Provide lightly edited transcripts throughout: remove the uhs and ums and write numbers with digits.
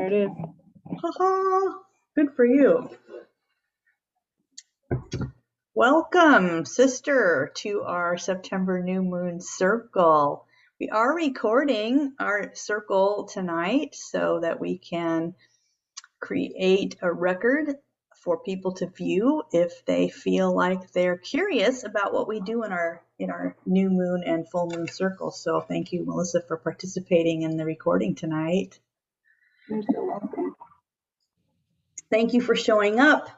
There it is. Ha-ha. Good for you. Welcome, sister, to our September new moon circle. We are recording our circle tonight so that we can create a record for people to view if they feel like they're curious about what we do in our new moon and full moon circle. So thank you, Melissa, for participating in the recording tonight. You're so welcome. Thank you for showing up.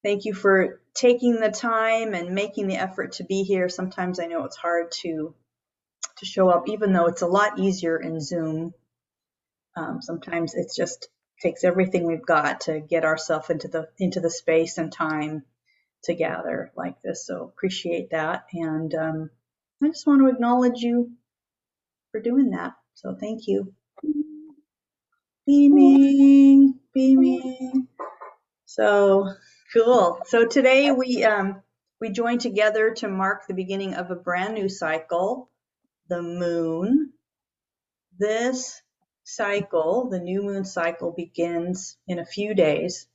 Thank you for taking the time and making the effort to be here. Sometimes I know it's hard to show up, even though it's a lot easier in Zoom. Sometimes it just takes everything we've got to get ourselves into the space and time to gather like this. So appreciate that. And I just want to acknowledge you for doing that. So thank you. Beaming, beaming. So cool. So today we join together to mark the beginning of a brand new cycle, the moon. This cycle, the new moon cycle, begins in a few days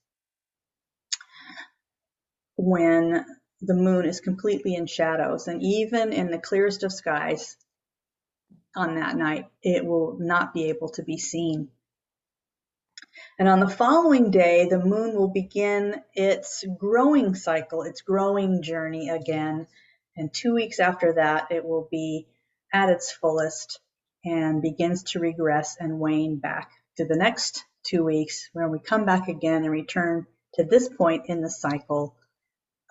when the moon is completely in shadows, and even in the clearest of skies on that night, it will not be able to be seen. And on the following day, the moon will begin its growing cycle, its growing journey again. And 2 weeks after that, it will be at its fullest and begins to regress and wane back to the next 2 weeks, where we come back again and return to this point in the cycle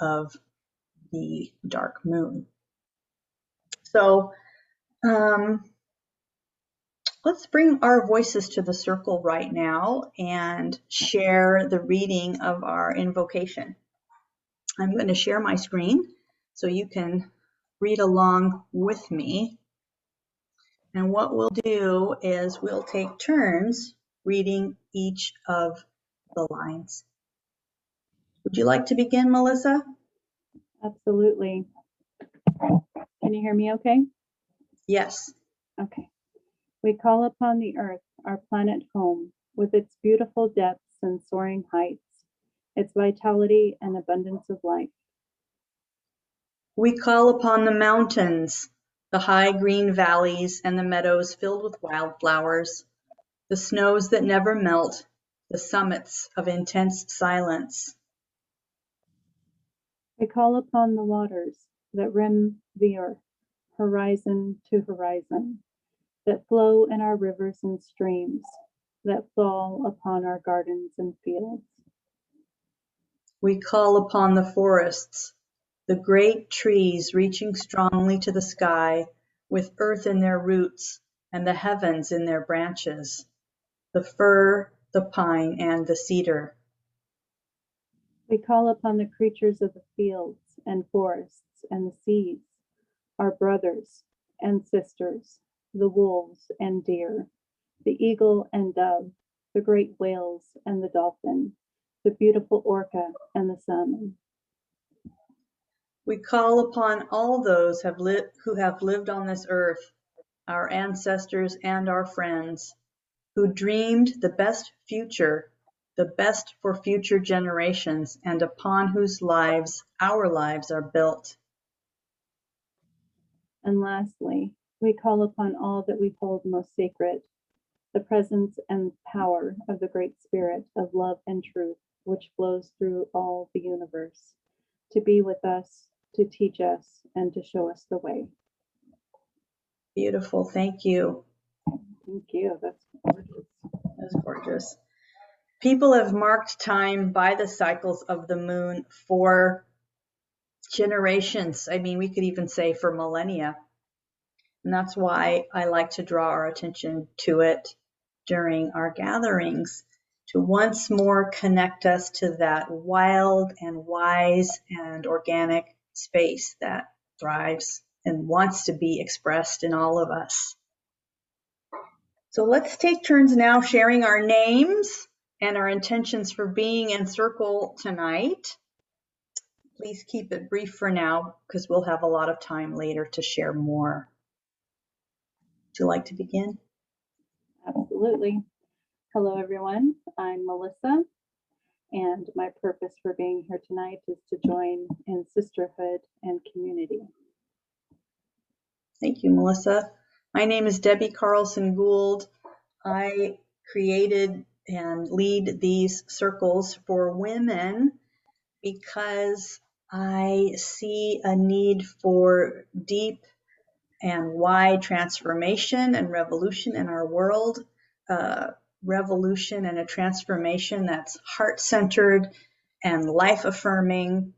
of the dark moon. So let's bring our voices to the circle right now and share the reading of our invocation. I'm going to share my screen so you can read along with me. And what we'll do is we'll take turns reading each of the lines. Would you like to begin, Melissa? Absolutely. Can you hear me okay? Yes. Okay. We call upon the earth, our planet home, with its beautiful depths and soaring heights, its vitality and abundance of life. We call upon the mountains, the high green valleys and the meadows filled with wildflowers, the snows that never melt, the summits of intense silence. We call upon the waters that rim the earth, horizon to horizon, that flow in our rivers and streams, that fall upon our gardens and fields. We call upon the forests, the great trees reaching strongly to the sky, with earth in their roots and the heavens in their branches, the fir, the pine, and the cedar. We call upon the creatures of the fields and forests and the seas, our brothers and sisters, the wolves and deer, the eagle and dove, the great whales and the dolphin, the beautiful orca and the salmon. We call upon all those who have lived on this earth, our ancestors and our friends, who dreamed the best future, the best for future generations, and upon whose lives our lives are built. And lastly, we call upon all that we hold most sacred, the presence and power of the Great Spirit of love and truth, which flows through all the universe, to be with us, to teach us, and to show us the way. Beautiful, thank you. Thank you, that's gorgeous. That's gorgeous. People have marked time by the cycles of the moon for generations. I mean, we could even say for millennia. And that's why I like to draw our attention to it during our gatherings, to once more connect us to that wild and wise and organic space that thrives and wants to be expressed in all of us. So let's take turns now sharing our names and our intentions for being in circle tonight. Please keep it brief for now because we'll have a lot of time later to share more. Would you like to begin? Absolutely. Hello, everyone. I'm Melissa, and my purpose for being here tonight is to join in sisterhood and community. Thank you, Melissa. My name is Debbie Carlson-Gould. I created and lead these circles for women because I see a need for deep and wide transformation and revolution in our world. Revolution and a transformation that's heart-centered and life-affirming.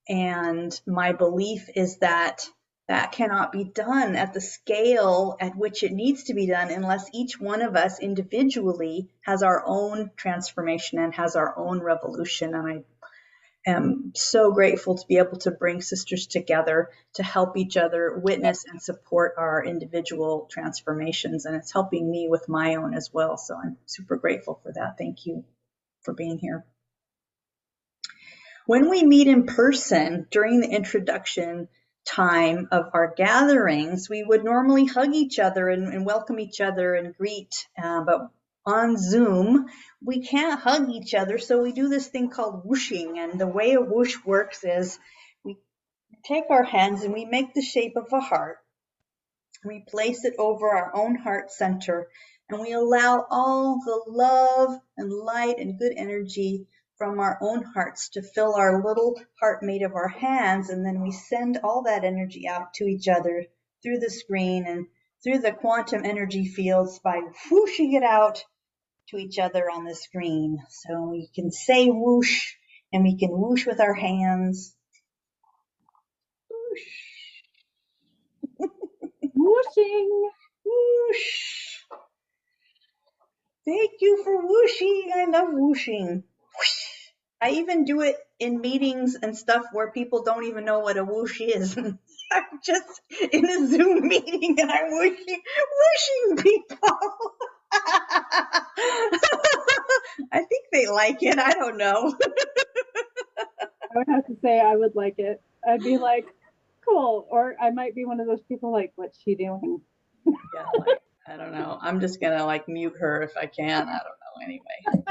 And my belief is that that cannot be done at the scale at which it needs to be done unless each one of us individually has our own transformation and has our own revolution. And I am so grateful to be able to bring sisters together to help each other witness and support our individual transformations. And it's helping me with my own as well. So I'm super grateful for that. Thank you for being here. When we meet in person during the introduction time of our gatherings, we would normally hug each other and welcome each other and greet, but on Zoom, we can't hug each other, so we do this thing called whooshing. And the way a whoosh works is we take our hands and we make the shape of a heart. We place it over our own heart center, and we allow all the love and light and good energy from our own hearts to fill our little heart made of our hands. And then we send all that energy out to each other through the screen and through the quantum energy fields by whooshing it out to each other on the screen. So we can say whoosh, and we can whoosh with our hands. Whoosh. Whooshing! Whoosh. Thank you for whooshing. I love whooshing. Whoosh. I even do it in meetings and stuff where people don't even know what a whoosh is. I'm just in a Zoom meeting and I'm whooshing people. I think they like it. I don't know. I would have to say I would like it. I'd be like, cool. Or I might be one of those people like, what's she doing? Yeah, like, I don't know. I'm just going to like mute her if I can. I don't know anyway.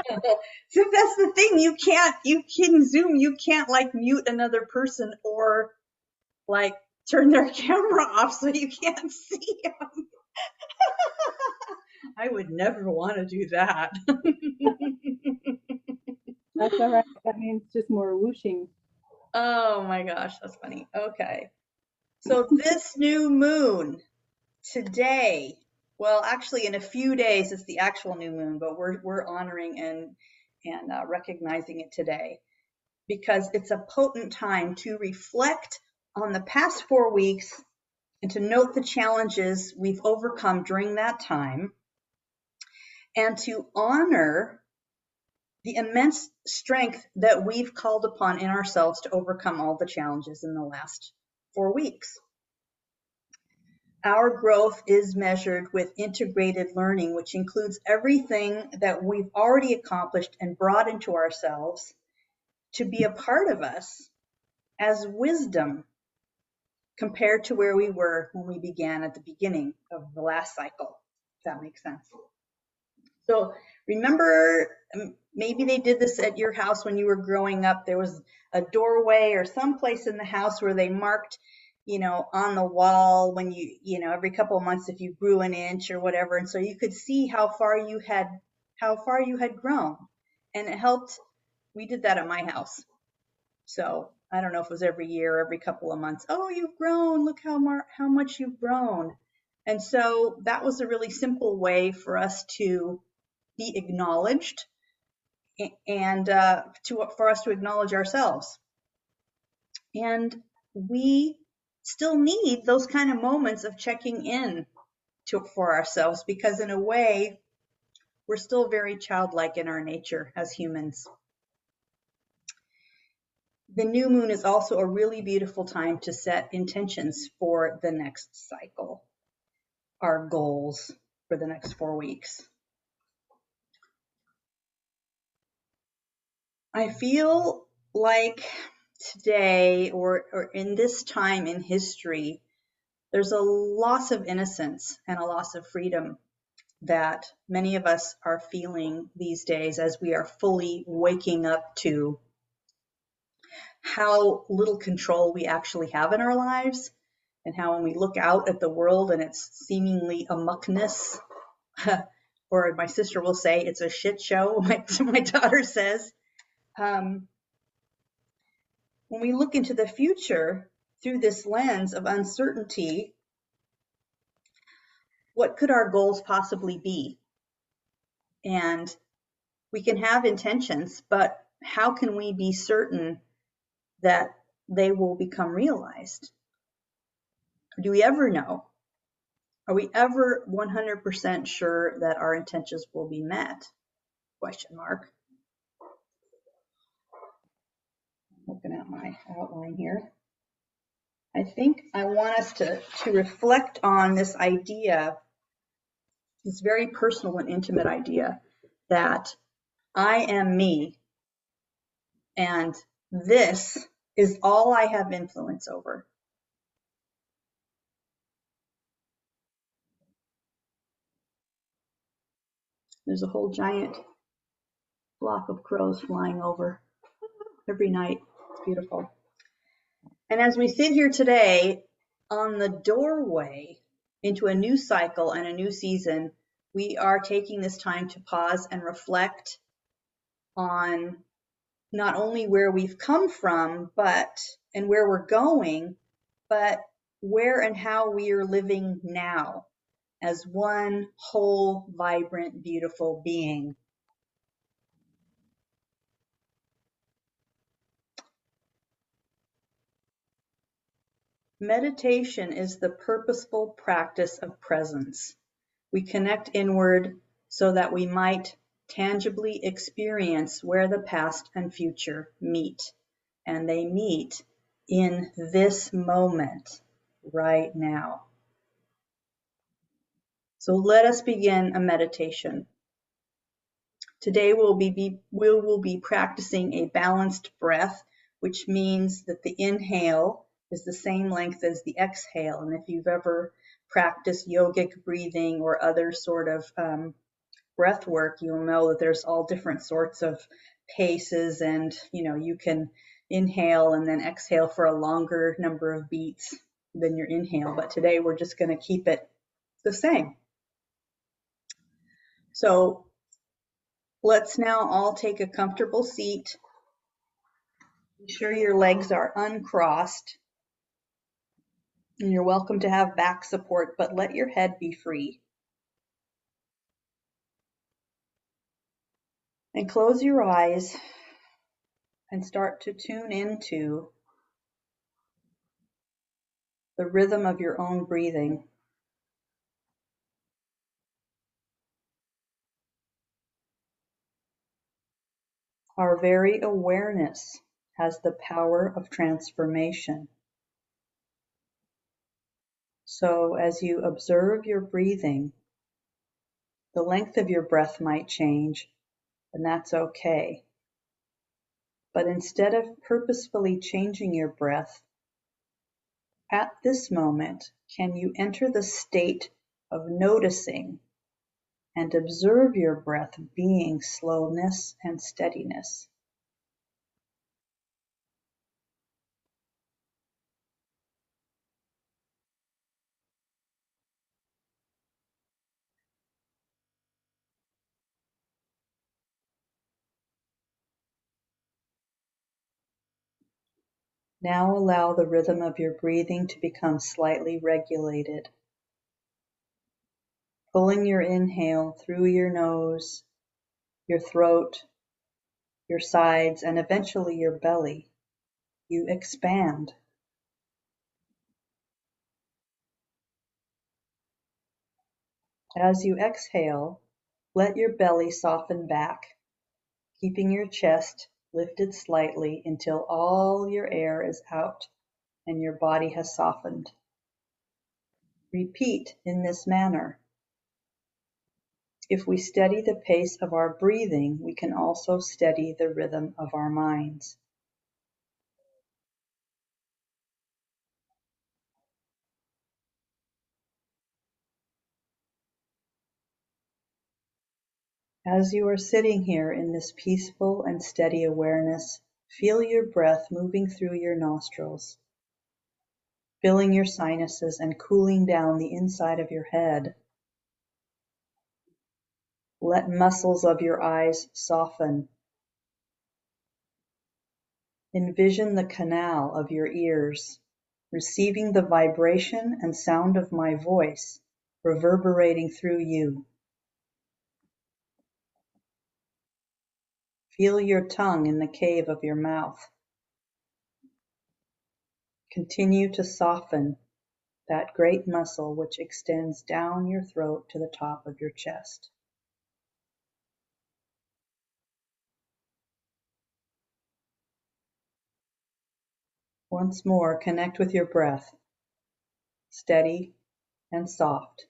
So that's the thing. You can Zoom, you can't like mute another person or like turn their camera off so you can't see them. I would never want to do that. That's all right. That means just more whooshing. Oh my gosh, that's funny. Okay. So this new moon today, well, actually in a few days it's the actual new moon, but we're honoring and recognizing it today because it's a potent time to reflect on the past 4 weeks and to note the challenges we've overcome during that time and to honor the immense strength that we've called upon in ourselves to overcome all the challenges in the last 4 weeks. Our growth is measured with integrated learning, which includes everything that we've already accomplished and brought into ourselves to be a part of us as wisdom compared to where we were when we began at the beginning of the last cycle, if that makes sense. So remember, maybe they did this at your house when you were growing up. There was a doorway or someplace in the house where they marked, on the wall when every couple of months if you grew an inch or whatever. And so you could see how far you had grown. And it helped. We did that at my house. So I don't know if it was every year, every couple of months. Oh, you've grown. Look how much you've grown. And so that was a really simple way for us to be acknowledged and for us to acknowledge ourselves. And we still need those kind of moments of checking in for ourselves because in a way, we're still very childlike in our nature as humans. The new moon is also a really beautiful time to set intentions for the next cycle, our goals for the next 4 weeks. I feel like today or in this time in history, there's a loss of innocence and a loss of freedom that many of us are feeling these days as we are fully waking up to how little control we actually have in our lives, and how when we look out at the world and it's seemingly a muckness, or my sister will say it's a shit show, my daughter says. When we look into the future through this lens of uncertainty, what could our goals possibly be? And we can have intentions, but how can we be certain that they will become realized? Do we ever know? Are we ever 100% sure that our intentions will be met? Question mark. Looking at my outline here. I think I want us to reflect on this idea, this very personal and intimate idea, that I am me, and this is all I have influence over. There's a whole giant flock of crows flying over every night. It's beautiful. And as we sit here today on the doorway into a new cycle and a new season, we are taking this time to pause and reflect on not only where we've come from, and where we're going, but where and how we are living now as one whole, vibrant, beautiful being. Meditation is the purposeful practice of presence. We connect inward so that we might tangibly experience where the past and future meet. And they meet in this moment, right now. So let us begin a meditation. Today we will be practicing a balanced breath, which means that the inhale is the same length as the exhale. And if you've ever practiced yogic breathing or other sort of breath work, you'll know that there's all different sorts of paces, and you can inhale and then exhale for a longer number of beats than your inhale. But today we're just going to keep it the same. So let's now all take a comfortable seat. Be sure your legs are uncrossed. And you're welcome to have back support, but let your head be free. And close your eyes and start to tune into the rhythm of your own breathing. Our very awareness has the power of transformation. So as you observe your breathing, the length of your breath might change, and that's okay. But instead of purposefully changing your breath, at this moment, can you enter the state of noticing and observe your breath being slowness and steadiness? Now allow the rhythm of your breathing to become slightly regulated. Pulling your inhale through your nose, your throat, your sides, and eventually your belly, you expand. As you exhale, let your belly soften back, keeping your chest lifted slightly until all your air is out and your body has softened. Repeat in this manner. If we steady the pace of our breathing, we can also steady the rhythm of our minds. As you are sitting here in this peaceful and steady awareness, feel your breath moving through your nostrils, filling your sinuses and cooling down the inside of your head. Let muscles of your eyes soften. Envision the canal of your ears, receiving the vibration and sound of my voice, reverberating through you. Feel your tongue in the cave of your mouth. Continue to soften that great muscle which extends down your throat to the top of your chest. Once more, connect with your breath, steady and soft.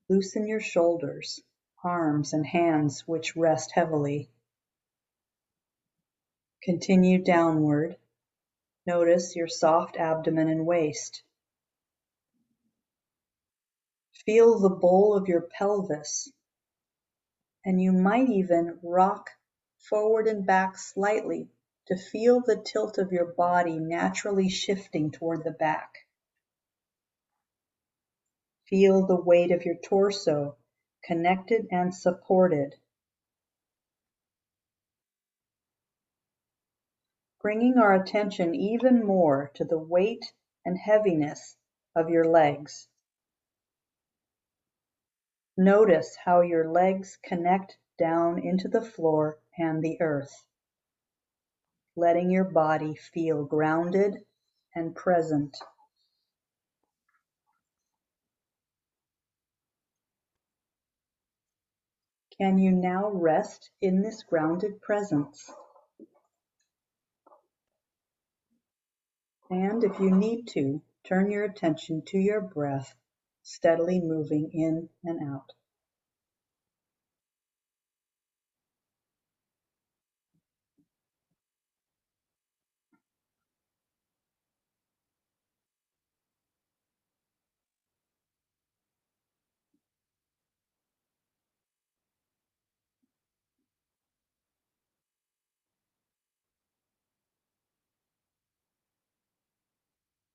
Loosen your shoulders, arms, and hands which rest heavily. Continue downward. Notice your soft abdomen and waist. Feel the bowl of your pelvis, and you might even rock forward and back slightly to feel the tilt of your body naturally shifting toward the back. Feel the weight of your torso connected and supported. Bringing our attention even more to the weight and heaviness of your legs. Notice how your legs connect down into the floor and the earth, letting your body feel grounded and present. Can you now rest in this grounded presence? And if you need to, turn your attention to your breath, steadily moving in and out.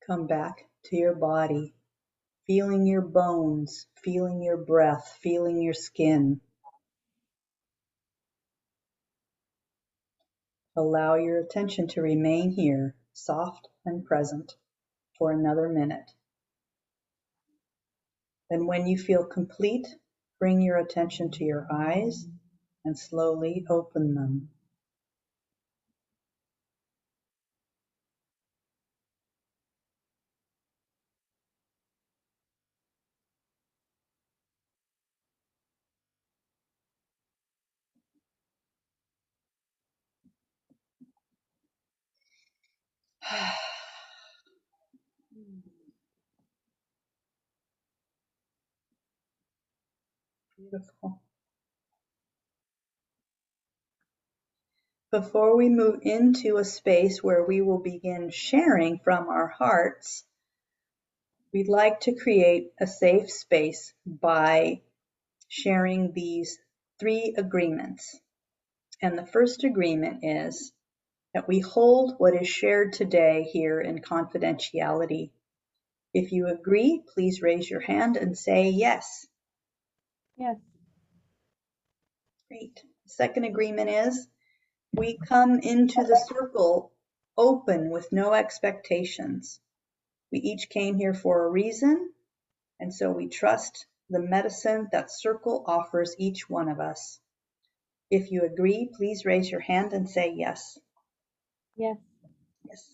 Come back to your body, feeling your bones, feeling your breath, feeling your skin. Allow your attention to remain here, soft and present, for another minute. Then when you feel complete, bring your attention to your eyes and slowly open them. Beautiful. Before we move into a space where we will begin sharing from our hearts, we'd like to create a safe space by sharing these 3 agreements. And the first agreement is that we hold what is shared today here in confidentiality. If you agree, please raise your hand and say yes. Yes. Great. The second agreement is we come into the circle open with no expectations. We each came here for a reason, and so we trust the medicine that circle offers each one of us. If you agree, please raise your hand and say yes. Yes. Yes.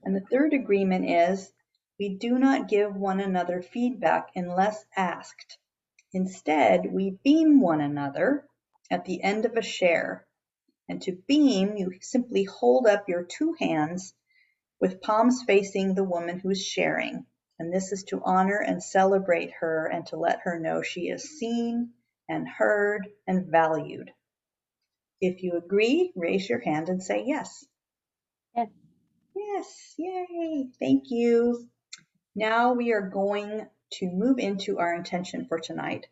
And the third agreement is we do not give one another feedback unless asked. Instead, we beam one another at the end of a share. And to beam, you simply hold up your 2 hands with palms facing the woman who's sharing. And this is to honor and celebrate her and to let her know she is seen and heard and valued. If you agree, raise your hand and say yes. Yes. Yes, yay, thank you. Now we are going to move into our intention for tonight.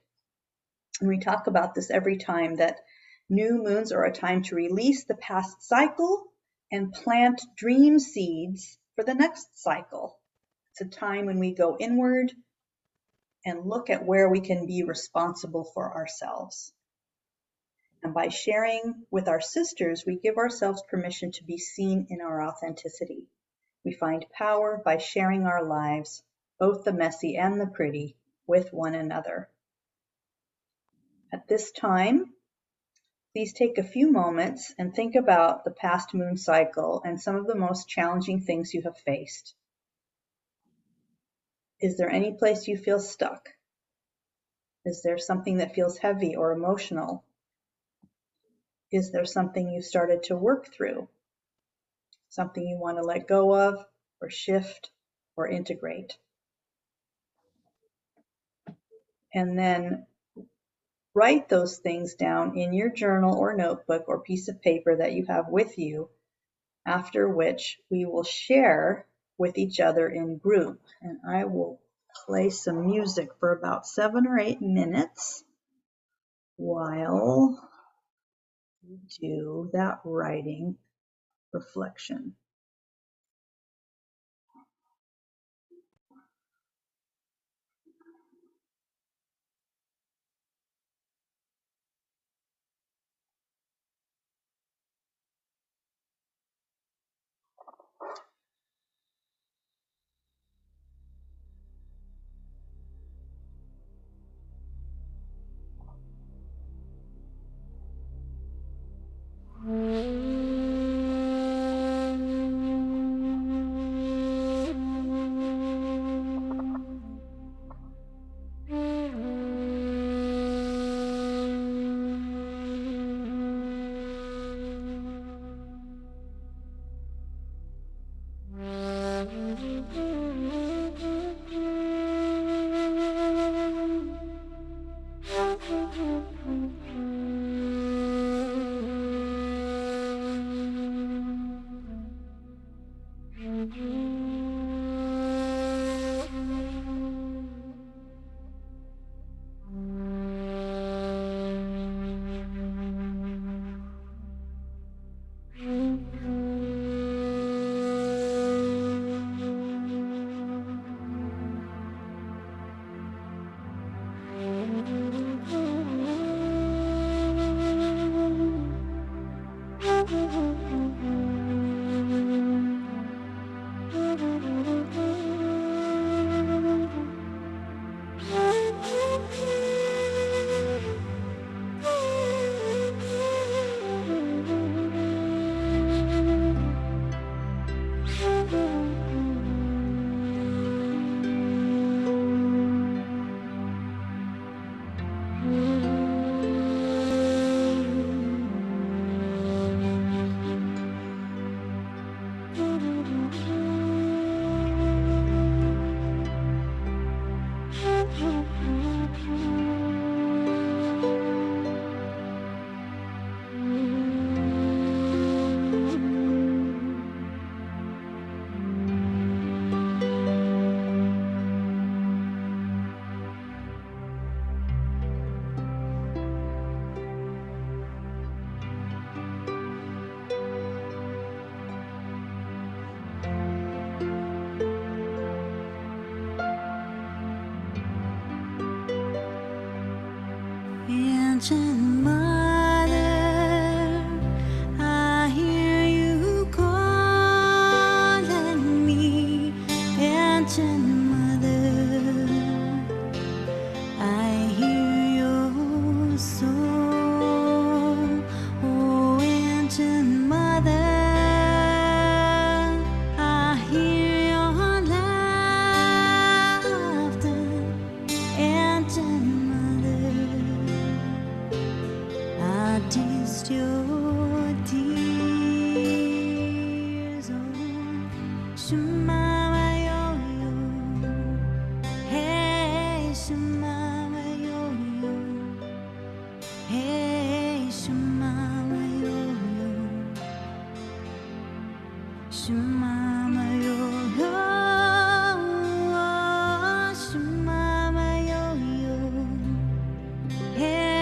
And we talk about this every time, that new moons are a time to release the past cycle and plant dream seeds for the next cycle. It's a time when we go inward and look at where we can be responsible for ourselves. And by sharing with our sisters, we give ourselves permission to be seen in our authenticity. We find power by sharing our lives, both the messy and the pretty, with one another. At this time, please take a few moments and think about the past moon cycle and some of the most challenging things you have faced. Is there any place you feel stuck? Is there something that feels heavy or emotional? Is there something you started to work through? Something you want to let go of, or shift, or integrate? And then write those things down in your journal or notebook or piece of paper that you have with you, after which we will share with each other in group. And I will play some music for about 7 or 8 minutes while we do that writing reflection. Ancient Mother, I hear you calling me. Ancient Mother, I hear your soul. Oh, Ancient Mother, I hear your laughter. Ancient I taste your tears, oh, Shemama yo-yo, hey, Shemama yo-yo, hey, Shemama yo-yo, Shemama yo-yo, Shemama yo-yo, hey.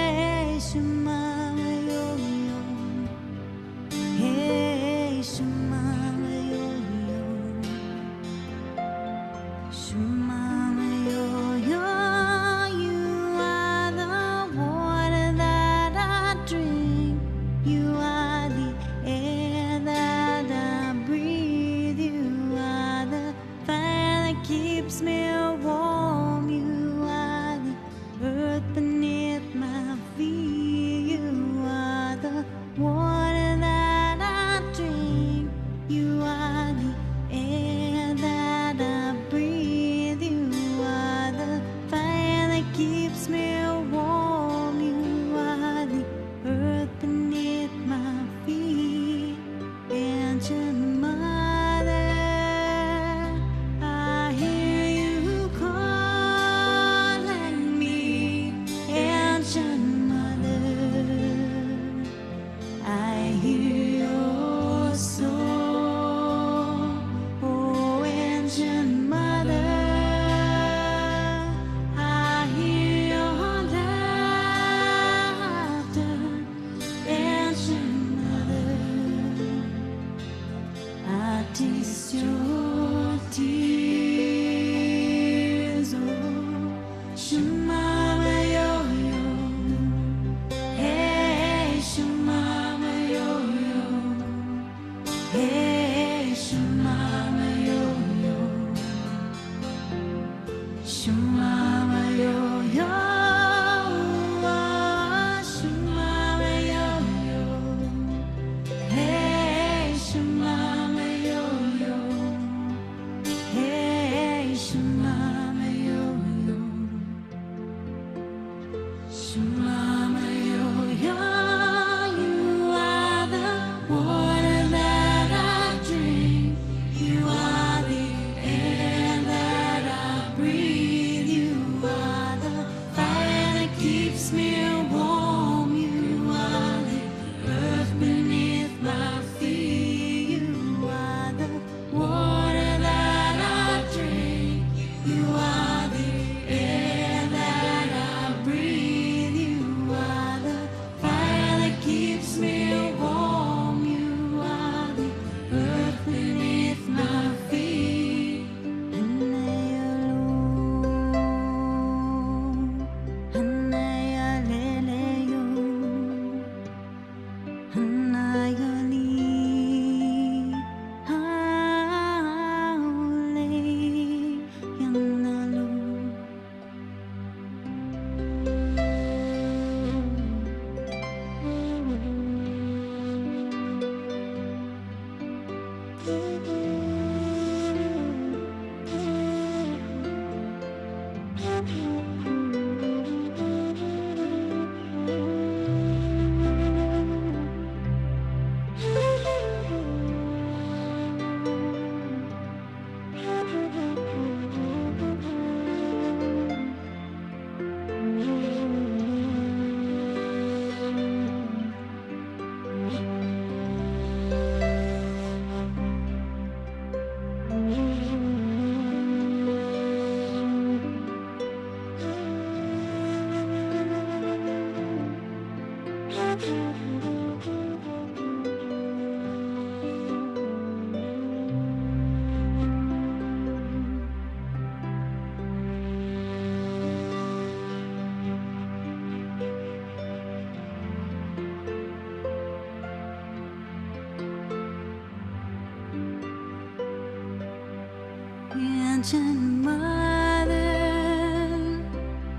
ancient mother,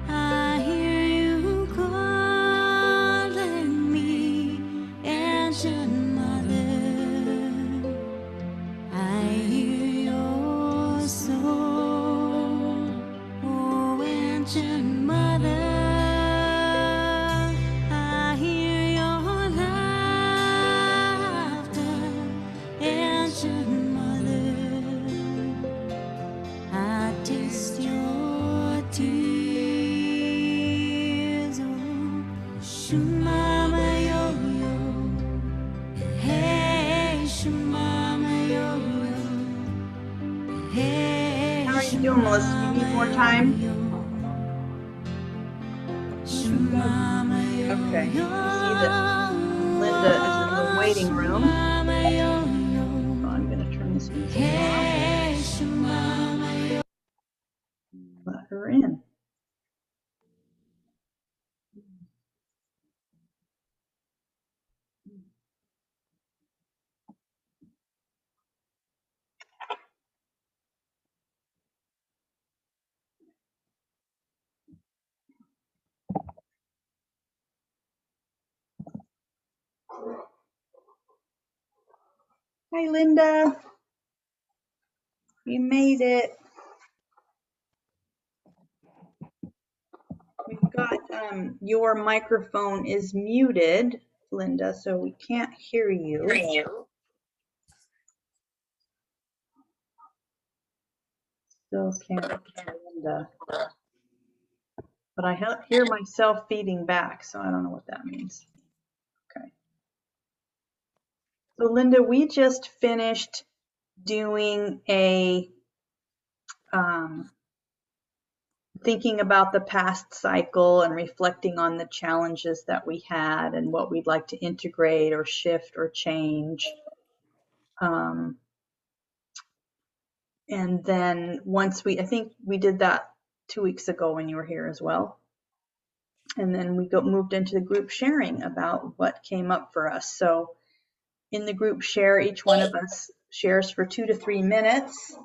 I hear you calling me, ancient mother. I hear your soul, oh ancient mother. I hear your laughter, ancient mother. I taste your tears, oh Shumama yo-yo. Hey, Shumama yo-yo. Hey, How are you doing, Melissa? Do you need more time? Shumama Okay. yo-yo. I see that Linda is in the waiting room. Shumama yo-yo. So I'm going to turn this music off. Hey, Shumama yo-yo. Let her in. Hi, Linda. You made it. We've got your microphone is muted, Linda, so we can't hear you. Still can't hear Linda. But I hear myself feeding back, so I don't know what that means. Okay. So Linda, we just finished doing a thinking about the past cycle and reflecting on the challenges that we had and what we'd like to integrate or shift or change. And then once I think we did that 2 weeks ago when you were here as well. And then we moved into the group sharing about what came up for us. So in the group share, each one of us shares for 2 to 3 minutes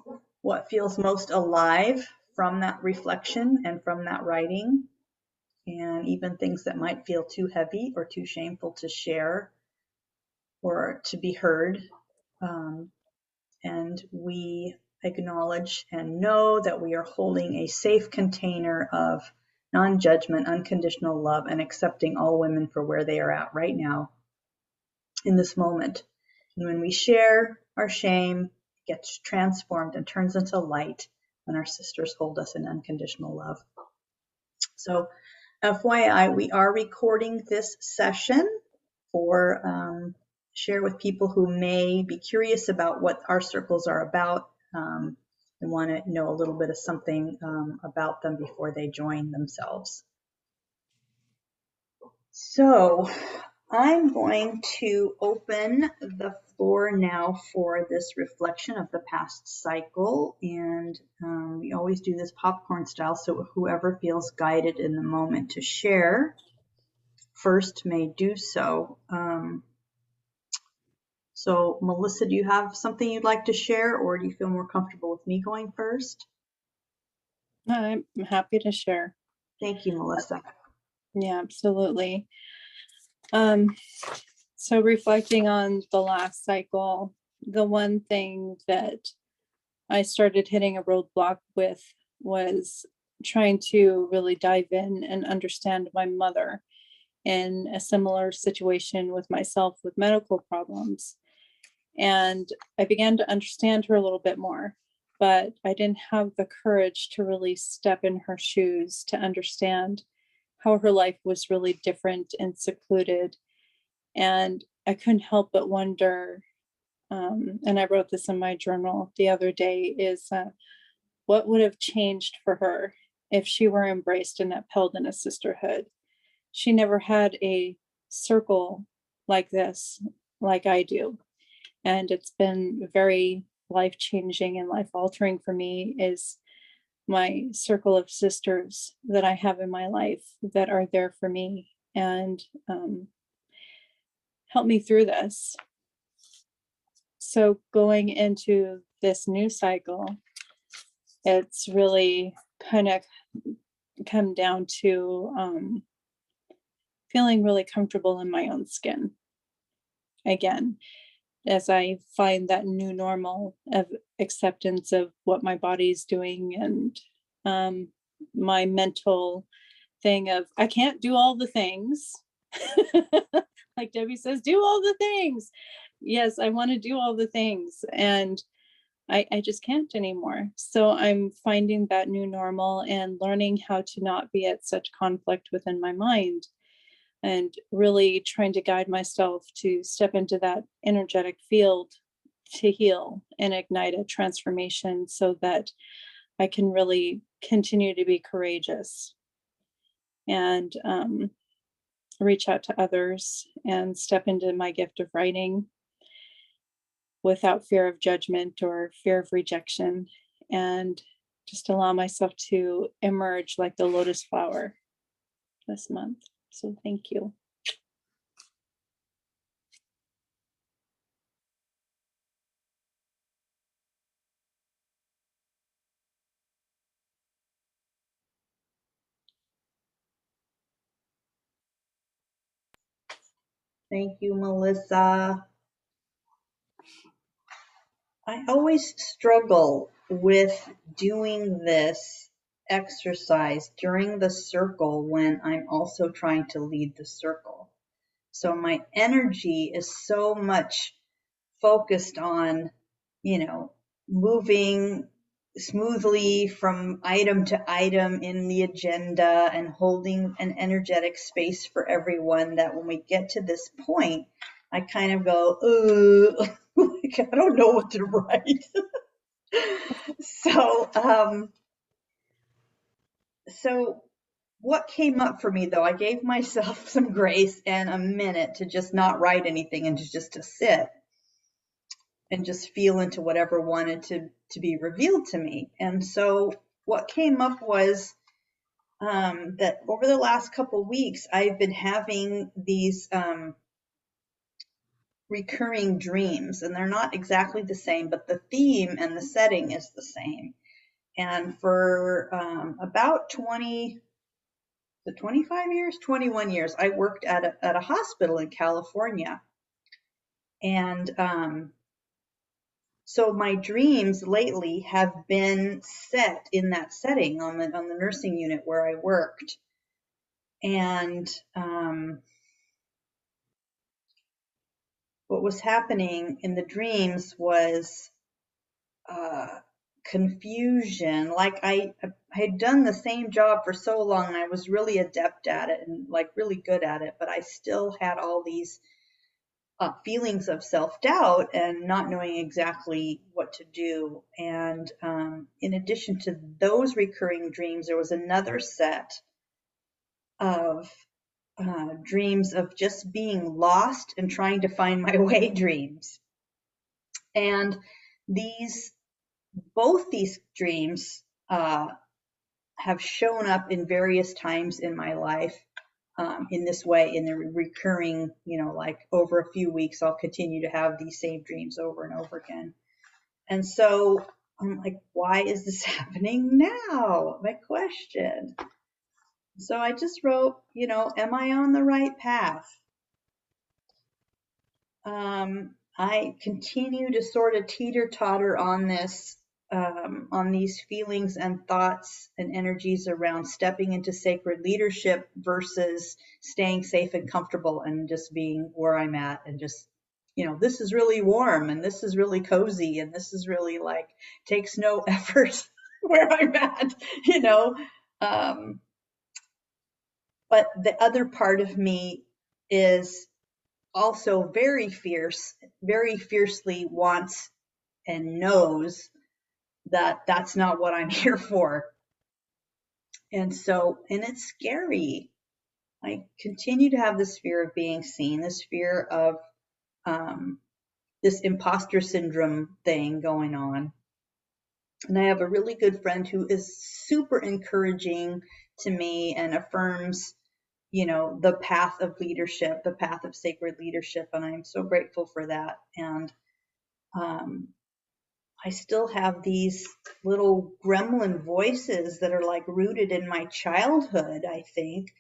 what feels most alive from that reflection and from that writing, and even things that might feel too heavy or too shameful to share or to be heard. And we acknowledge and know that we are holding a safe container of non-judgment, unconditional love, and accepting all women for where they are at right now in this moment. And when we share our shame, it gets transformed and turns into light when our sisters hold us in unconditional love. So FYI, we are recording this session for share with people who may be curious about what our circles are about and want to know a little bit of something about them before they join themselves. So I'm going to open the floor now for this reflection of the past cycle, and we always do this popcorn style, so whoever feels guided in the moment to share first may do so. So Melissa, do you have something you'd like to share, or do you feel more comfortable with me going first? I'm happy to share. Thank you, Melissa. Yeah, absolutely. So reflecting on the last cycle, the one thing that I started hitting a roadblock with was trying to really dive in and understand my mother in a similar situation with myself with medical problems. And I began to understand her a little bit more, but I didn't have the courage to really step in her shoes to understand how her life was really different and secluded. And I couldn't help but wonder, and I wrote this in my journal the other day, is what would have changed for her if she were embraced and upheld in a sisterhood? She never had a circle like this, like I do. And it's been very life-changing and life-altering for me, is my circle of sisters that I have in my life that are there for me and help me through this. So going into this new cycle, it's really kind of come down to feeling really comfortable in my own skin again, as I find that new normal of acceptance of what my body's doing, and my mental thing of I can't do all the things. Like Debbie says, do all the things. Yes, I want to do all the things, and I just can't anymore. So I'm finding that new normal and learning how to not be at such conflict within my mind, and really trying to guide myself to step into that energetic field to heal and ignite a transformation so that I can really continue to be courageous and reach out to others and step into my gift of writing without fear of judgment or fear of rejection, and just allow myself to emerge like the lotus flower this month. So thank you. Thank you, Melissa. I always struggle with doing this exercise during the circle when I'm also trying to lead the circle. So my energy is so much focused on, moving smoothly from item to item in the agenda and holding an energetic space for everyone, that when we get to this point, I kind of go, like, I don't know what to write. So what came up for me, though, I gave myself some grace and a minute to just not write anything and just to sit and just feel into whatever wanted to be revealed to me. And so what came up was that over the last couple of weeks, I've been having these recurring dreams, and they're not exactly the same, but the theme and the setting is the same. And for about 25 years, 21 years, I worked at a hospital in California. And so my dreams lately have been set in that setting on the nursing unit where I worked. And what was happening in the dreams was confusion. Like I had done the same job for so long, and I was really adept at it and like really good at it, but I still had all these feelings of self-doubt and not knowing exactly what to do. And in addition to those recurring dreams, there was another set of dreams of just being lost and trying to find my way dreams. And both these dreams have shown up in various times in my life. In this way, in the recurring, like over a few weeks, I'll continue to have these same dreams over and over again. And so I'm like, why is this happening now? My question. So I just wrote, am I on the right path? I continue to sort of teeter-totter on this, on these feelings and thoughts and energies around stepping into sacred leadership versus staying safe and comfortable and just being where I'm at and just, this is really warm and this is really cozy and this is really like takes no effort where I'm at, but the other part of me is also very fierce, very fiercely wants and knows that that's not what I'm here for. And it's scary. I continue to have this fear of being seen, this fear of this imposter syndrome thing going on. And I have a really good friend who is super encouraging to me and affirms, the path of leadership, the path of sacred leadership. And I'm so grateful for that. And I still have these little gremlin voices that are like rooted in my childhood, I think,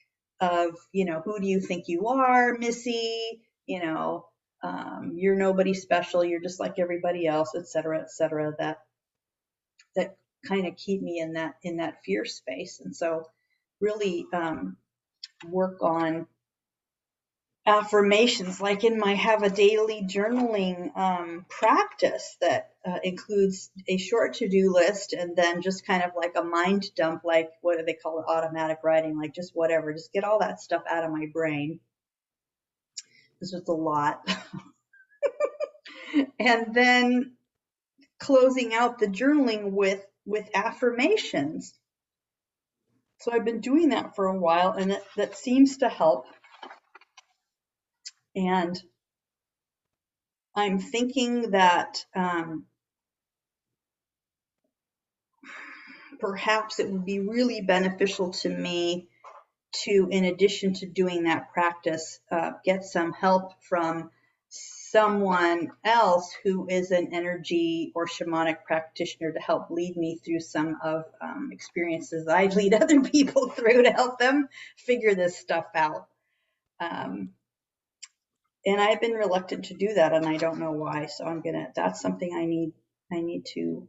of, who do you think you are, Missy? You're nobody special. You're just like everybody else, et cetera, that kind of keep me in that fear space. And so really work on affirmations, like in my have a daily journaling practice that includes a short to-do list and then just kind of like a mind dump, like what do they call it, automatic writing, like just whatever, just get all that stuff out of my brain. This was a lot. And then closing out the journaling with affirmations. So I've been doing that for a while, and that seems to help. And I'm thinking that perhaps it would be really beneficial to me to, in addition to doing that practice, get some help from someone else who is an energy or shamanic practitioner to help lead me through some of experiences I lead other people through to help them figure this stuff out. And I've been reluctant to do that, and I don't know why. So that's something I need to,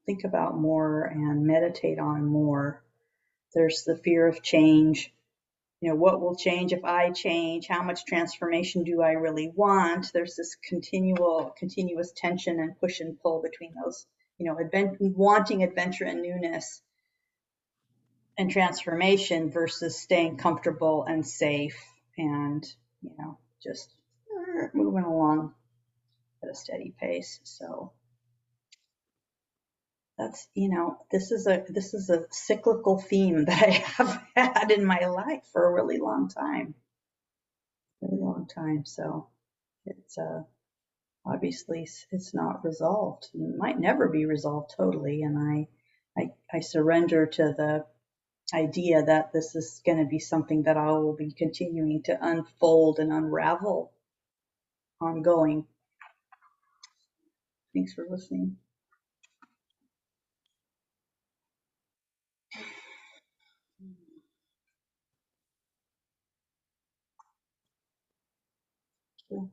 think about more and meditate on more. There's the fear of change. What will change if I change? How much transformation do I really want? There's this continuous tension and push and pull between those, wanting adventure and newness and transformation versus staying comfortable and safe and, just moving along at a steady pace. So that's, this is a cyclical theme that I have had in my life for a really long time. So it's obviously it's not resolved. It might never be resolved totally. And I surrender to the idea that this is going to be something that I will be continuing to unfold and unravel ongoing. Thanks for listening. Cool.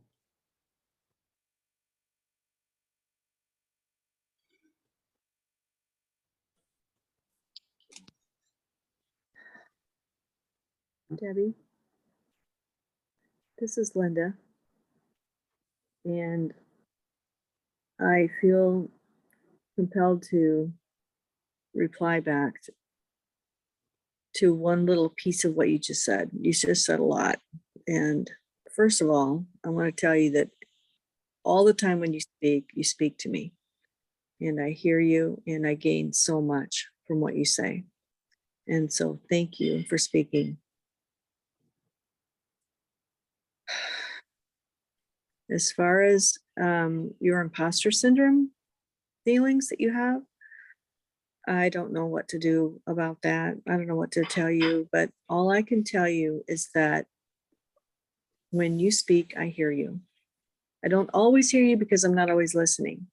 Debbie, this is Linda, and I feel compelled to reply back to one little piece of what you just said. You just said a lot. And first of all, I want to tell you that all the time when you speak to me, and I hear you, and I gain so much from what you say. And so thank you for speaking. As far as your imposter syndrome feelings that you have, I don't know what to do about that. I don't know what to tell you, but all I can tell you is that when you speak, I hear you. I don't always hear you because I'm not always listening.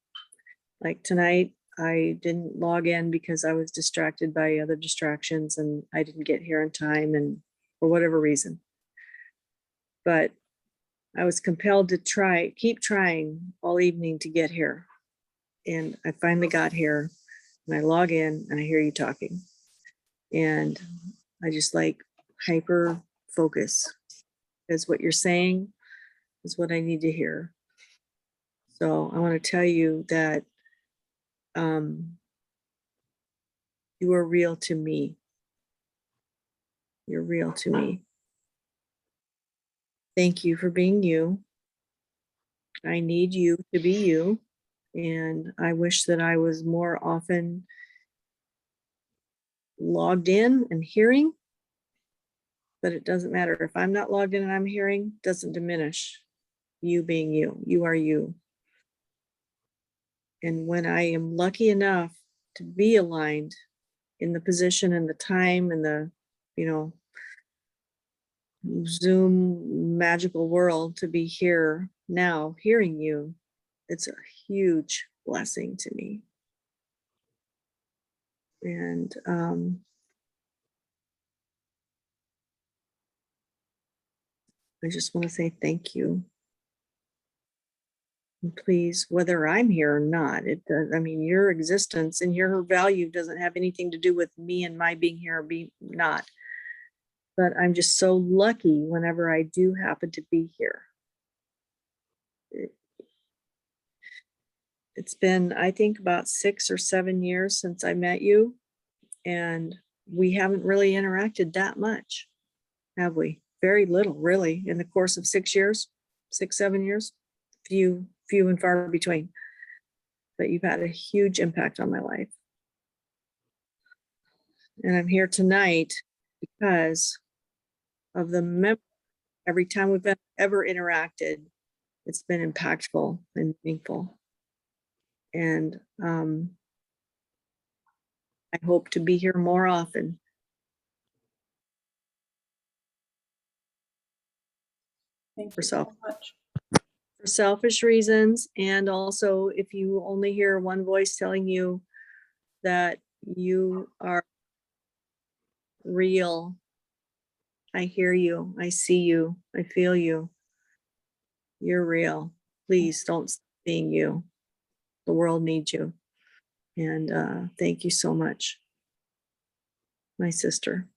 Like tonight, I didn't log in because I was distracted by other distractions and I didn't get here in time and for whatever reason. But I was compelled to keep trying all evening to get here. And I finally got here and I log in and I hear you talking. And I just like hyper focus because what you're saying is what I need to hear. So I want to tell you that you are real to me. You're real to me. Thank you for being you. I need you to be you. And I wish that I was more often logged in and hearing, but it doesn't matter. If I'm not logged in and I'm hearing, it doesn't diminish you being you. You are you. And when I am lucky enough to be aligned in the position and the time and the, Zoom magical world to be here now, hearing you, it's a huge blessing to me. And I just want to say thank you. And please, whether I'm here or not, it does, I mean, your existence and your value doesn't have anything to do with me and my being here or being not. But I'm just so lucky whenever I do happen to be here. It's been, I think, about 6 or 7 years since I met you, and we haven't really interacted that much, have we? Very little, really, in the course of 6 years, 6, 7 years, few and far between. But you've had a huge impact on my life. And I'm here tonight because of the memory. Every time we've ever interacted, it's been impactful and meaningful. And I hope to be here more often. Thank For you so much. For selfish reasons, and also if you only hear one voice telling you that you are real, I hear you, I see you, I feel you, you're real. Please don't stop being you. The world needs you. And thank you so much, my sister.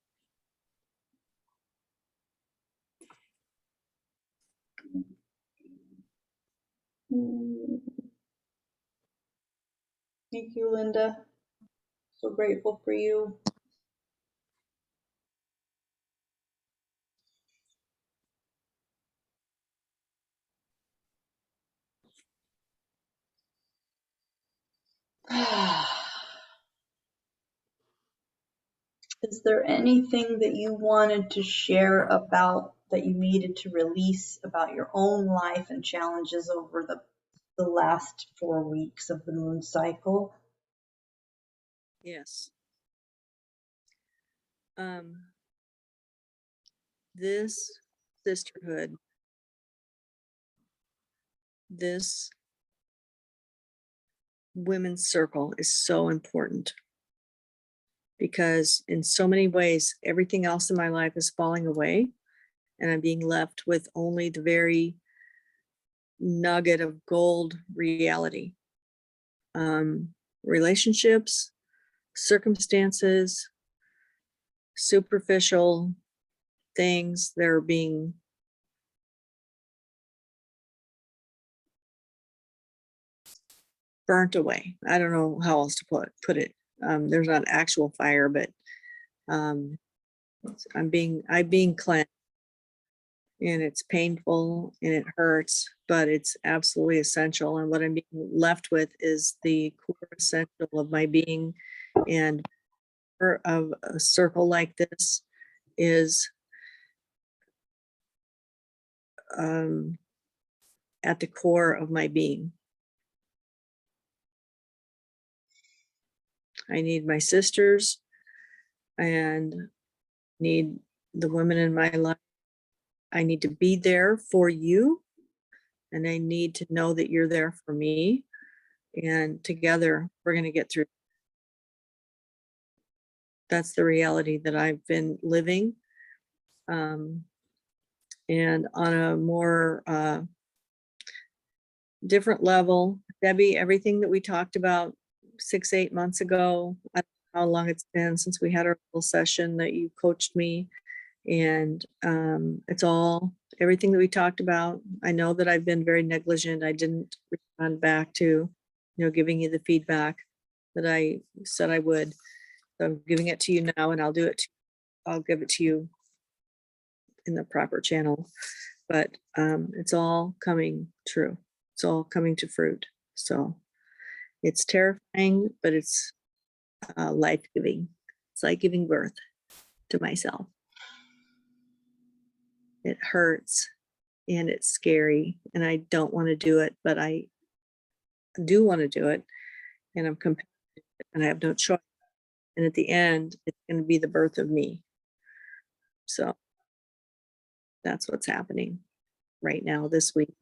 Thank you, Linda. So grateful for you. Is there anything that you wanted to share about that you needed to release about your own life and challenges over the last 4 weeks of the moon cycle? Yes. This sisterhood, this women's circle is so important, because in so many ways, everything else in my life is falling away, and I'm being left with only the very nugget of gold reality. Relationships, circumstances, superficial things, they're being burnt away. I don't know how else to put it. There's not actual fire, but I'm being cleansed, and it's painful and it hurts, but it's absolutely essential. And what I'm being left with is the core essential of my being. And of a circle like this is at the core of my being. I need my sisters and need the women in my life. I need to be there for you, and I need to know that you're there for me, and together we're going to get through. That's the reality that I've been living. And on a more different level, Debbie, everything that we talked about 6, 8 months ago, I don't know how long it's been since we had our little session that you coached me, and it's all, everything that we talked about. I know that I've been very negligent. I didn't respond back to, giving you the feedback that I said I would. So I'm giving it to you now, and I'll give it to you in the proper channel. But it's all coming true. It's all coming to fruit. So it's terrifying, but it's life-giving. It's like giving birth to myself. It hurts and it's scary, and I don't want to do it, but I do want to do it, and I'm competitive, and I have no choice. And at the end, it's going to be the birth of me. So that's what's happening right now this week.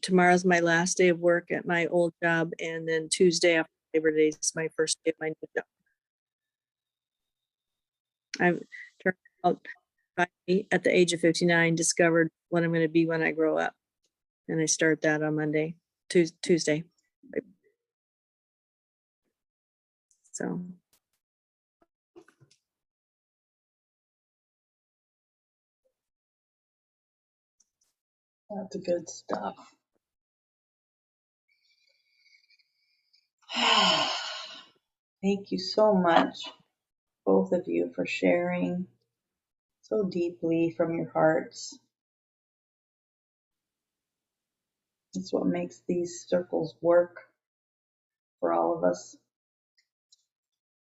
tomorrow's my last day of work at my old job, and then Tuesday after Labor Day is my first day of my new job. I've turned out finally at the age of 59, discovered what I'm going to be when I grow up, and I start that on Monday, Tuesday. So That's good stuff. Thank you so much, both of you, for sharing so deeply from your hearts. It's what makes these circles work for all of us.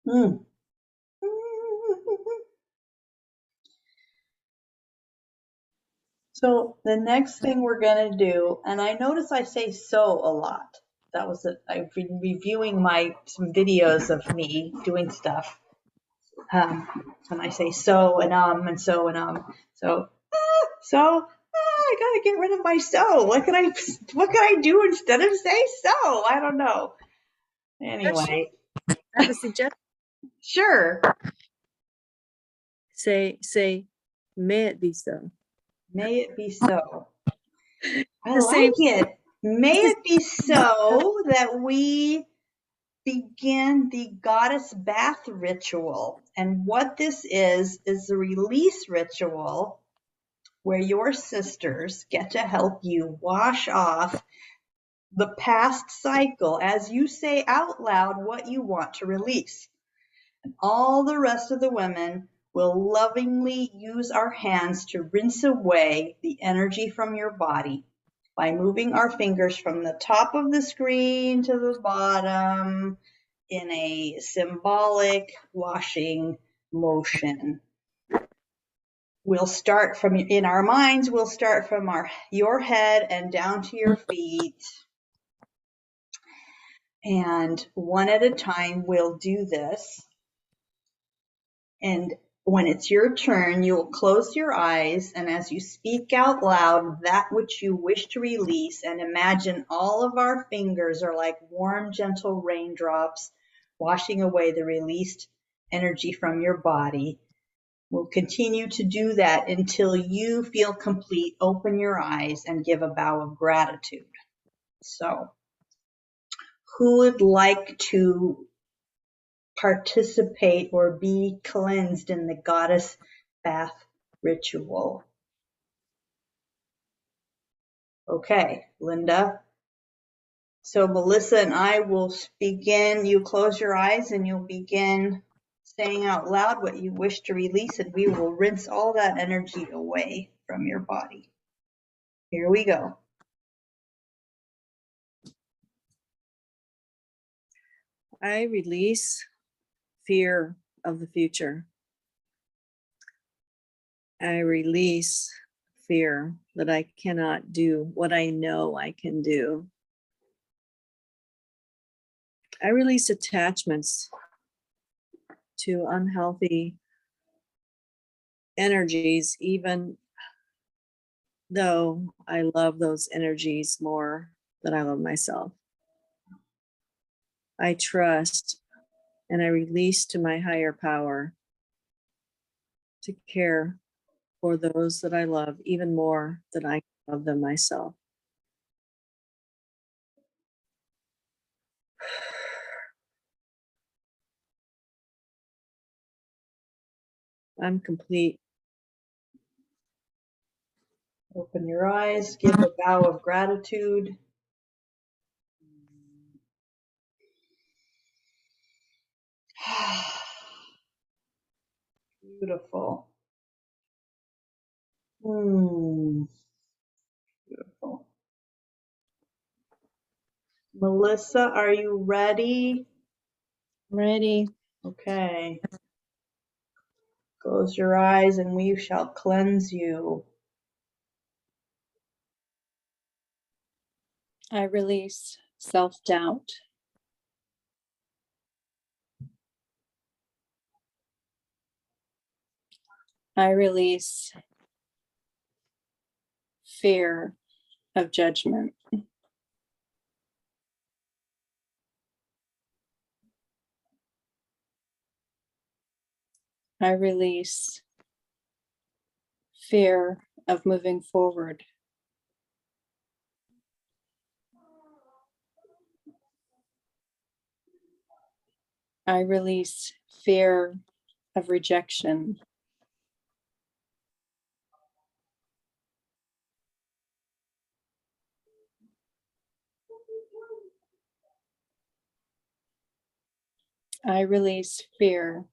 Mm. So the next thing we're going to do, and I notice I say so a lot. That was it. I've been reviewing some videos of me doing stuff. And I say so and so and so I gotta get rid of my so. What can I do instead of say so? I don't know. Anyway, I have a suggestion. sure. Say, may it be so. May it be so. I The same. like it. May it be so that we begin the goddess bath ritual. And what this is the release ritual where your sisters get to help you wash off the past cycle as you say out loud what you want to release. And all the rest of the women will lovingly use our hands to rinse away the energy from your body by moving our fingers from the top of the screen to the bottom in a symbolic washing motion. We'll start from, in our minds, we'll start from your head and down to your feet. And one at a time, we'll do this. And when it's your turn, you'll close your eyes, and as you speak out loud that which you wish to release, and imagine all of our fingers are like warm, gentle raindrops washing away the released energy from your body. We'll continue to do that until you feel complete. Open your eyes and give a bow of gratitude. So, who would like to participate or be cleansed in the goddess bath ritual? Okay, Linda. So Melissa and I will begin. You close your eyes and you'll begin saying out loud what you wish to release, and we will rinse all that energy away from your body. Here we go. I release fear of the future. I release fear that I cannot do what I know I can do. I release attachments to unhealthy energies, even though I love those energies more than I love myself. I trust and I release to my higher power to care for those that I love even more than I love them myself. I'm complete. Open your eyes, give a bow of gratitude. Beautiful. Beautiful. Melissa, are you ready? Ready. Okay. Close your eyes and we shall cleanse you. I release self-doubt. I release fear of judgment. I release fear of moving forward. I release fear of rejection. I release fear.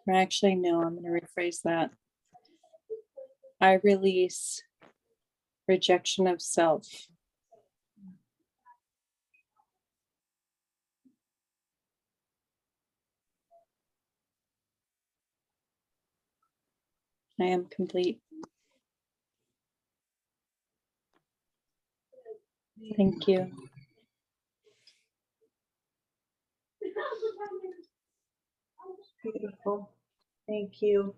Or actually, no, I'm going to rephrase that. I release rejection of self. I am complete. Thank you. Beautiful. Thank you.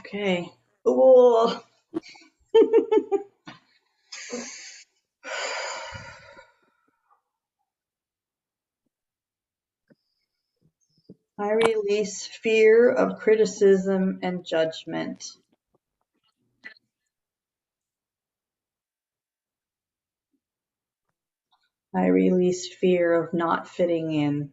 Okay. Ooh. I release fear of criticism and judgment. I release fear of not fitting in.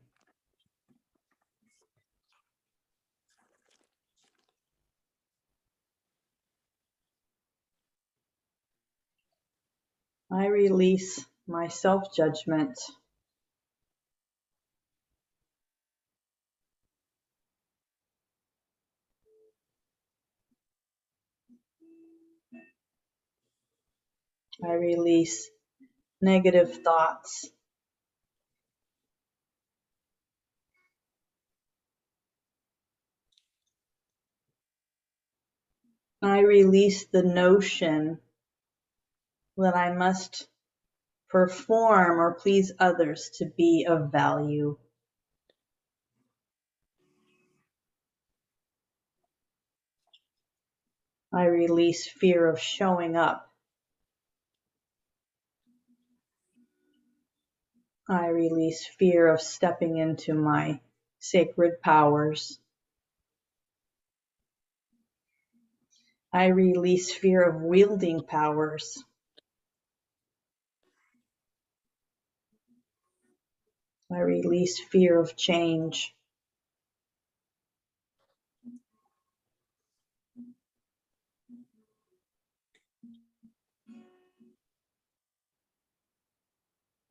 I release my self-judgment. I release negative thoughts. I release the notion that I must perform or please others to be of value. I release fear of showing up. I release fear of stepping into my sacred powers. I release fear of wielding powers. I release fear of change.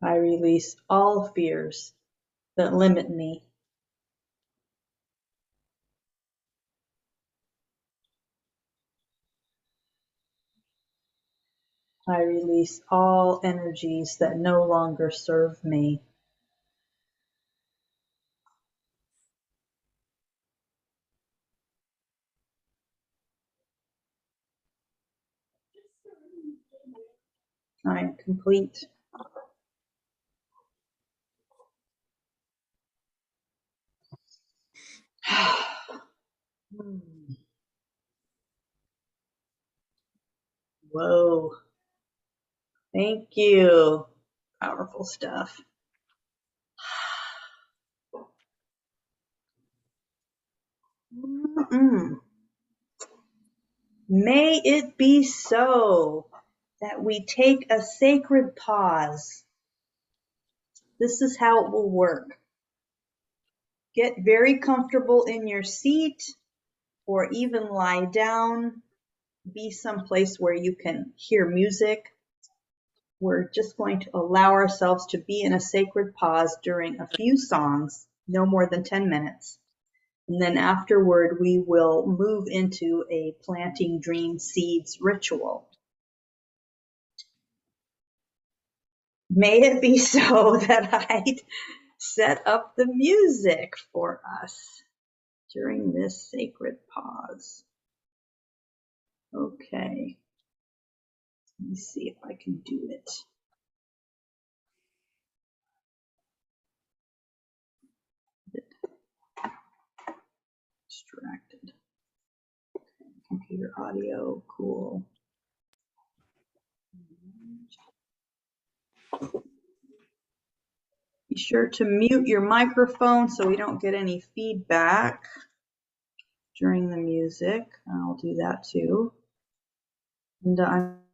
I release all fears that limit me. I release all energies that no longer serve me. I am complete. Whoa. Thank you. Powerful stuff. May it be so that we take a sacred pause. This is how it will work. Get very comfortable in your seat or even lie down. Be someplace where you can hear music. We're just going to allow ourselves to be in a sacred pause during a few songs, no more than 10 minutes. And then afterward, we will move into a planting dream seeds ritual. May it be so that I set up the music for us during this sacred pause. Okay. Let me see if I can do it. Computer audio, cool. Be sure to mute your microphone so we don't get any feedback during the music. I'll do that too. And I'm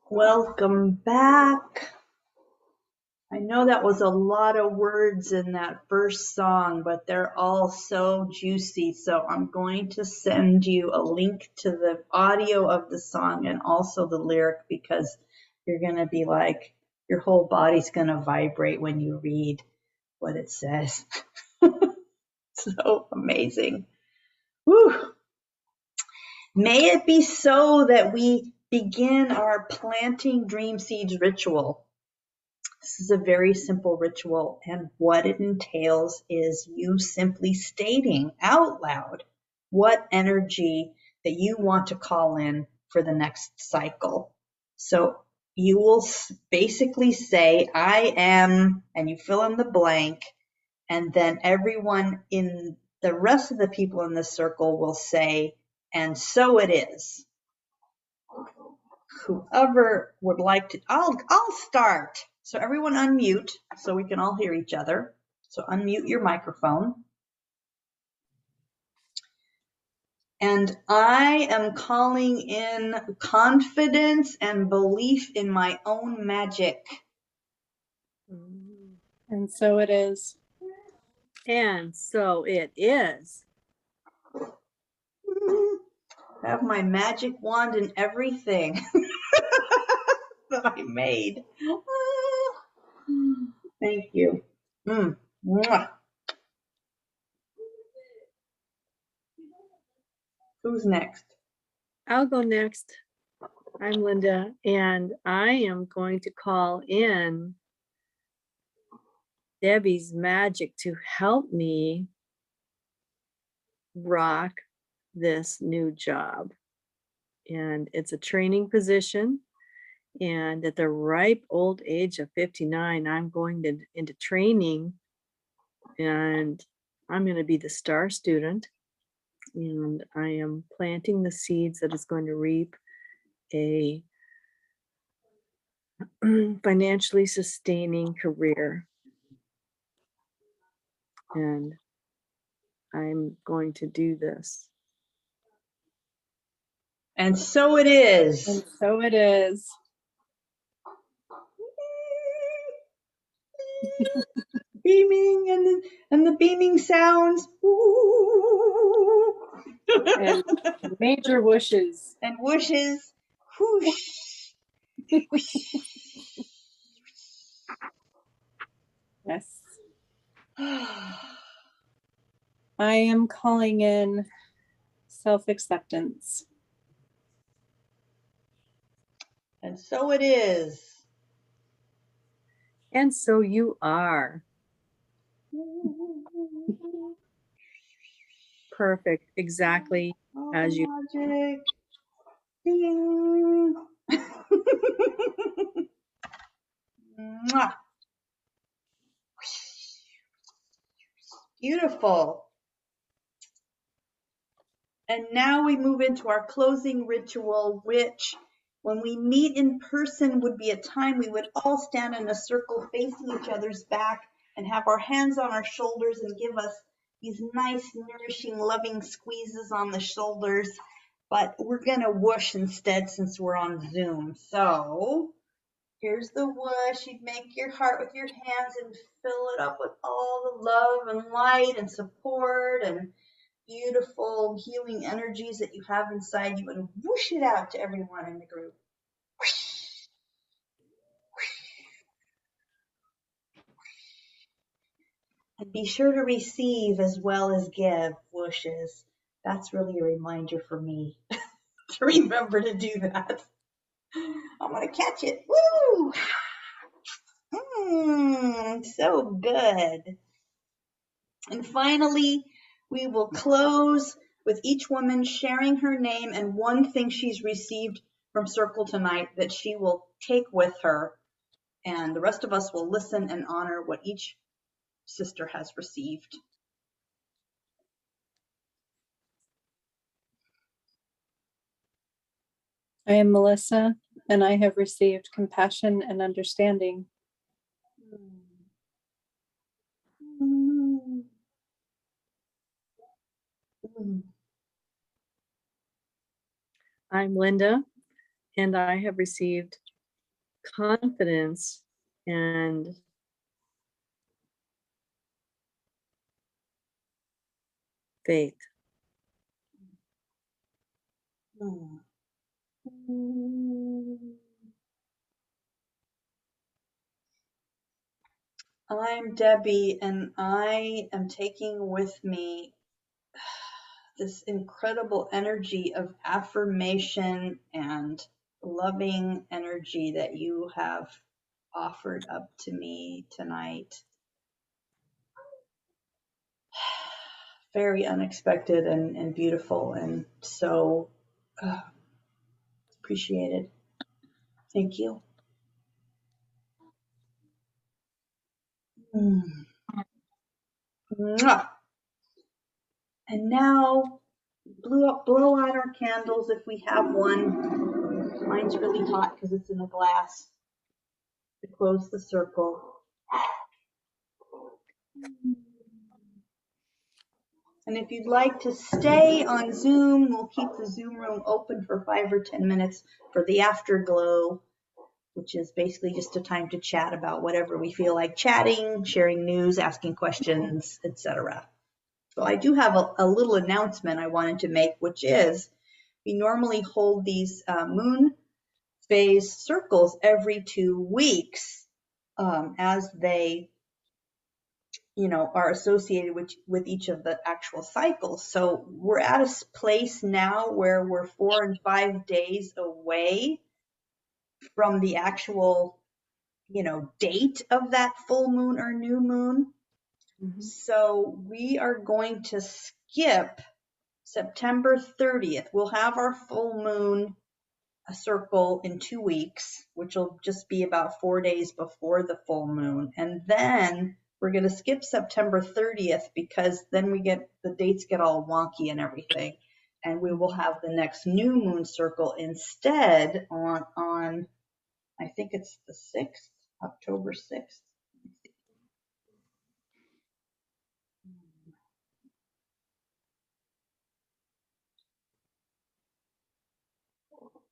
Welcome back. I know that was a lot of words in that first song, but they're all so juicy. So I'm going to send you a link to the audio of the song and also the lyric, because you're going to be like, your whole body's going to vibrate when you read what it says. So amazing. Whew. May it be so that we begin our planting dream seeds ritual. This is a very simple ritual, and what it entails is you simply stating out loud what energy that you want to call in for the next cycle. So you will basically say, I am, and you fill in the blank, and then everyone in the rest of the people in the circle will say, and so it is. Whoever would like to, I'll start. So everyone unmute so we can all hear each other. So unmute your microphone. And I am calling in confidence and belief in my own magic. And so it is. And so it is. I have my magic wand and everything that I made. Thank you. Mwah. Who's next? I'll go next. I'm Linda, and I am going to call in Debbie's magic to help me rock this new job. And it's a training position. And at the ripe old age of 59, I'm going into training, and I'm going to be the star student. And I am planting the seeds that is going to reap a financially sustaining career. And I'm going to do this. And so it is. And so it is. Beaming and the beaming sounds. And major whooshes. And whooshes. Whoosh. Yes. I am calling in self-acceptance. And so it is. And so you are. Perfect. Exactly as you. Magic. Ding. Mwah. Beautiful. And now we move into our closing ritual, which when we meet in person would be a time we would all stand in a circle facing each other's back and have our hands on our shoulders and give us these nice, nourishing, loving squeezes on the shoulders. But we're going to whoosh instead since we're on Zoom. So here's the whoosh. You'd make your heart with your hands and fill it up with all the love and light and support and beautiful healing energies that you have inside you, and whoosh it out to everyone in the group. And be sure to receive as well as give whooshes. That's really a reminder for me to remember to do that. I'm going to catch it. Woo! So good. And finally, we will close with each woman sharing her name and one thing she's received from Circle tonight that she will take with her. And the rest of us will listen and honor what each sister has received. I am Melissa, and I have received compassion and understanding. I'm Linda, and I have received confidence and faith. I'm Debbie, and I am taking with me this incredible energy of affirmation and loving energy that you have offered up to me tonight. Very unexpected and beautiful, and so appreciated. Thank you. Mwah. And now blow out our candles if we have one. Mine's really hot because it's in a glass. To close the circle. And if you'd like to stay on Zoom, we'll keep the Zoom room open for 5 or 10 minutes for the afterglow, which is basically just a time to chat about whatever we feel like chatting, sharing news, asking questions, etc. So I do have a little announcement I wanted to make, which is we normally hold these moon phase circles every 2 weeks as they are associated with each of the actual cycles. So we're at a place now where we're 4 and 5 days away from the actual, date of that full moon or new moon. Mm-hmm. So we are going to skip September 30th. We'll have our full moon circle in 2 weeks, which will just be about 4 days before the full moon. And then we're going to skip September 30th because then the dates get all wonky and everything. And we will have the next new moon circle instead on I think it's the 6th, October 6th.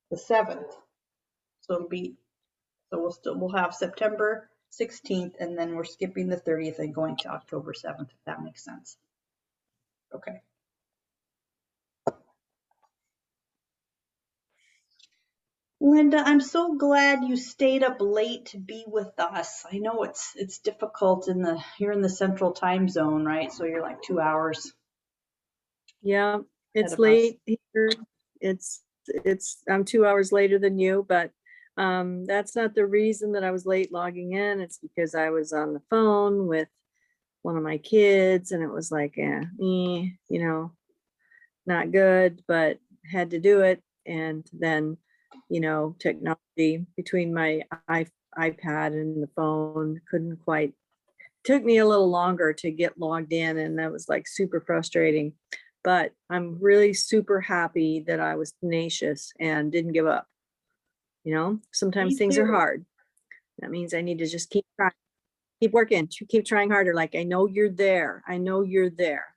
The 7th. So we'll have September 16th, and then we're skipping the 30th and going to October 7th, if that makes sense. Okay. Linda, I'm so glad you stayed up late to be with us. I know it's difficult you're in the central time zone, right? So you're like 2 hours. Yeah, it's late here. I'm 2 hours later than you, but that's not the reason that I was late logging in. It's because I was on the phone with one of my kids, and it was like, not good, but had to do it. And then, technology between my iPad and the phone took me a little longer to get logged in, and that was like super frustrating. But I'm really super happy that I was tenacious and didn't give up. Sometimes things are hard. That means I need to just keep trying, keep working, keep trying harder. Like, I know you're there. I know you're there.